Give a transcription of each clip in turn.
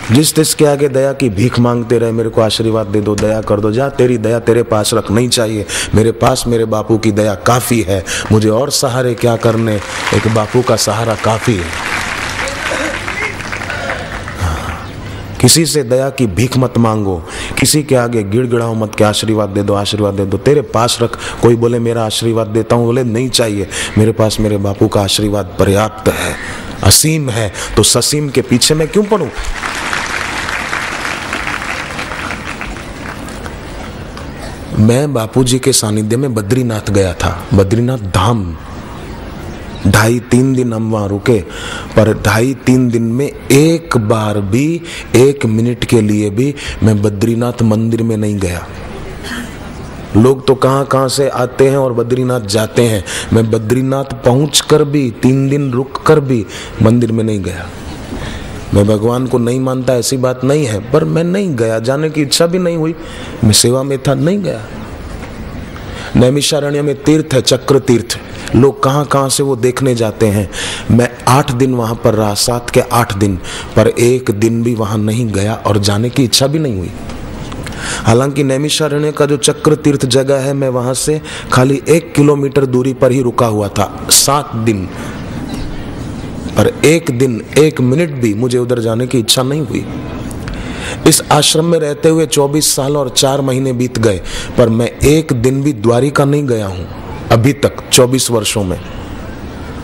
जिस तिसके आगे दया की भीख मांगते रहे, मेरे को आशीर्वाद दे दो, दया कर दो। जा, तेरी दया तेरे पास रख, नहीं चाहिए। मेरे पास मेरे बापू की दया काफी है, मुझे और सहारे क्या करने, एक बापू का सहारा काफी है। किसी से दया की भीख मत मांगो, किसी के आगे गिड़गिड़ाओ मत कि आशीर्वाद दे दो, आशीर्वाद दे दो। तेरे पास रख। कोई बोले मेरा आशीर्वाद देता हूँ, बोले नहीं चाहिए, मेरे पास मेरे बापू का आशीर्वाद पर्याप्त है, असीम है, तो ससीम के पीछे मैं क्यों पड़ूं? मैं बापूजी के सानिध्य में बद्रीनाथ गया था, बद्रीनाथ धाम। 2.5-3 दिन हम वहां रुके, पर 2.5-3 दिन में एक बार भी, 1 मिनट के लिए भी मैं बद्रीनाथ मंदिर में नहीं गया। लोग तो कहां कहां से आते हैं और बद्रीनाथ जाते हैं, मैं बद्रीनाथ पहुंचकर भी, 3 दिन रुक कर भी मंदिर में नहीं गया। मैं भगवान को नहीं मानता ऐसी बात नहीं है, पर मैं नहीं गया, जाने की इच्छा भी नहीं हुई, मैं सेवा में था, नहीं गया। नैमिषारण्य में तीर्थ है, चक्र तीर्थ, लोग कहां कहां से वो देखने जाते हैं। मैं 8 दिन वहां पर रहा, 7 के 8 दिन, पर 1 दिन भी वहां नहीं गया और जाने की इच्छा भी नहीं हुई। हालांकि नैमिषारण्य का जो चक्र तीर्थ जगह है, मैं वहां से खाली 1 किलोमीटर दूरी पर ही रुका हुआ था 7 दिन, पर 1 दिन 1 मिनट भी मुझे उधर जाने की इच्छा नहीं हुई। इस आश्रम में रहते हुए 24 साल और 4 महीने बीत गए, पर मैं 1 दिन भी द्वारिका नहीं गया हूं अभी तक 24 वर्षों में।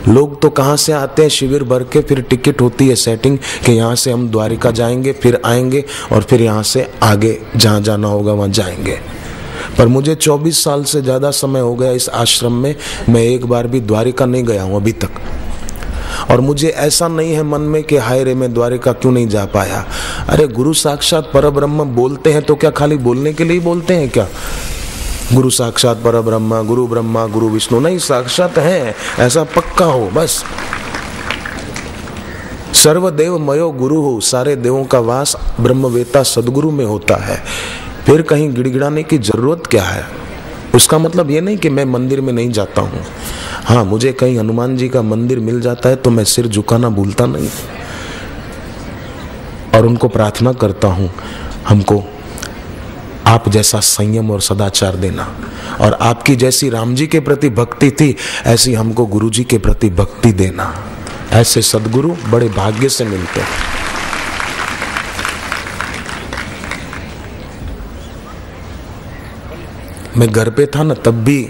लोग तो कहां से आते हैं, शिविर भर के, फिर टिकट होती है सेटिंग कि यहां से हम द्वारिका जाएंगे, फिर आएंगे और फिर यहां से आगे जहां जाना होगा वहां जाएंगे। पर मुझे 24 साल से ज्यादा समय हो गया इस आश्रम में, मैं एक बार भी द्वारिका नहीं गया हूं अभी तक। और मुझे ऐसा नहीं है मन में कि हाय रे मैं द्वारिका क्यों नहीं जा पाया। अरे गुरु साक्षात परब्रह्म बोलते हैं तो क्या खाली बोलने के लिए बोलते हैं क्या? गुरु साक्षात परब्रह्म, गुरु ब्रह्मा गुरु विष्णु, नहीं, साक्षात है, ऐसा पक्का हो बस। सर्वदेव मयो गुरु हो, सारे देवों का वास ब्रह्मवेता सदगुरु में होता है, फिर कहीं गिड़गिड़ाने की जरूरत क्या है? उसका मतलब ये नहीं कि मैं मंदिर में नहीं जाता हूँ। हाँ, मुझे कहीं हनुमान जी का मंदिर मिल जाता है तो मैं सिर झुकाना भूलता नहीं और उनको प्रार्थना करता हूँ, हमको आप जैसा संयम और सदाचार देना, और आपकी जैसी राम जी के प्रति भक्ति थी ऐसी हमको गुरु जी के प्रति भक्ति देना। ऐसे सदगुरु बड़े भाग्य से मिलते हैं। मैं घर पे था ना, तब भी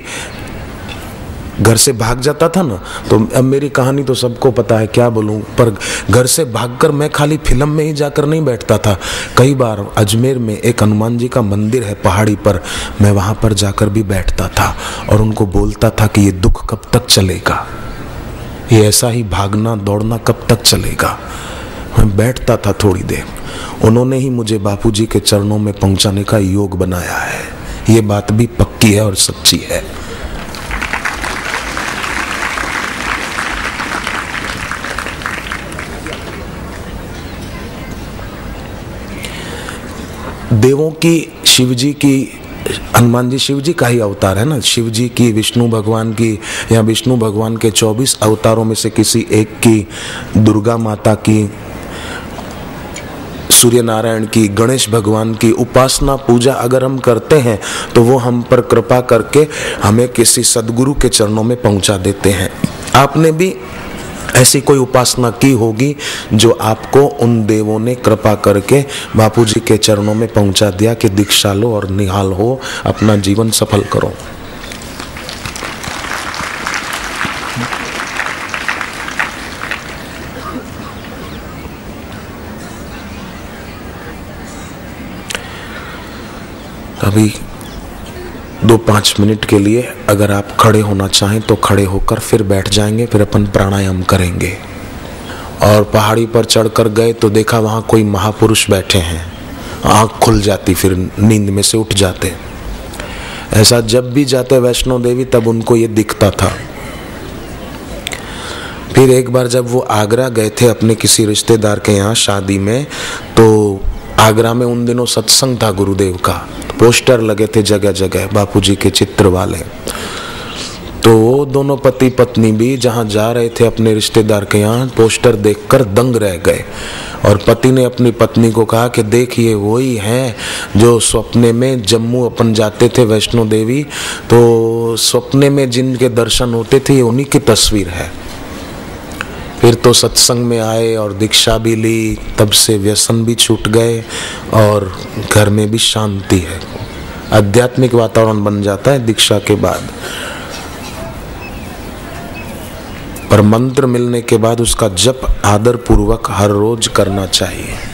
घर से भाग जाता था ना, तो अब मेरी कहानी तो सबको पता है, क्या बोलूं, पर घर से भागकर मैं खाली फिल्म में ही जाकर नहीं बैठता था। कई बार अजमेर में एक हनुमान जी का मंदिर है पहाड़ी पर, मैं वहां पर जाकर भी बैठता था और उनको बोलता था कि ये दुख कब तक चलेगा, ये ऐसा ही भागना दौड़ना कब तक चलेगा। मैं बैठता था थोड़ी देर, उन्होंने ही मुझे बापूजी के चरणों में पहुंचाने का योग बनाया है। ये बात भी पक्की है और सच्ची है। देवों की, शिव जी की, हनुमान जी शिव जी का ही अवतार है ना, शिव जी की, विष्णु भगवान की, या विष्णु भगवान के 24 अवतारों में से किसी एक की, दुर्गा माता की, सूर्य नारायण की, गणेश भगवान की उपासना पूजा अगर हम करते हैं तो वो हम पर कृपा करके हमें किसी सदगुरु के चरणों में पहुंचा देते हैं। आपने भी ऐसी कोई उपासना की होगी जो आपको उन देवों ने कृपा करके बापूजी के चरणों में पहुंचा दिया कि दीक्षा लो और निहाल हो, अपना जीवन सफल करो। अभी 2-5 मिनट के लिए अगर आप खड़े होना चाहें तो खड़े होकर फिर बैठ जाएंगे, फिर अपन प्राणायाम करेंगे। और पहाड़ी पर चढ़कर गए तो देखा वहां कोई महापुरुष बैठे हैं, आंख खुल जाती, फिर नींद में से उठ जाते। ऐसा जब भी जाते वैष्णो देवी तब उनको ये दिखता था। फिर एक बार जब वो आगरा गए थे अपने किसी रिश्तेदार के यहाँ शादी में, तो आगरा में उन दिनों सत्संग था गुरुदेव का, पोस्टर लगे थे जगह जगह बापूजी के चित्र वाले। तो वो दोनों पति पत्नी भी जहाँ जा रहे थे अपने रिश्तेदार के यहाँ, पोस्टर देखकर दंग रह गए। और पति ने अपनी पत्नी को कहा कि देखिए वही हैं जो सपने में जम्मू अपन जाते थे वैष्णो देवी, तो सपने में जिनके दर्शन होते थे ये उन्हीं की तस्वीर है। फिर तो सत्संग में आए और दीक्षा भी ली, तब से व्यसन भी छूट गए और घर में भी शांति है। आध्यात्मिक वातावरण बन जाता है दीक्षा के बाद। पर मंत्र मिलने के बाद उसका जप आदर पूर्वक हर रोज करना चाहिए।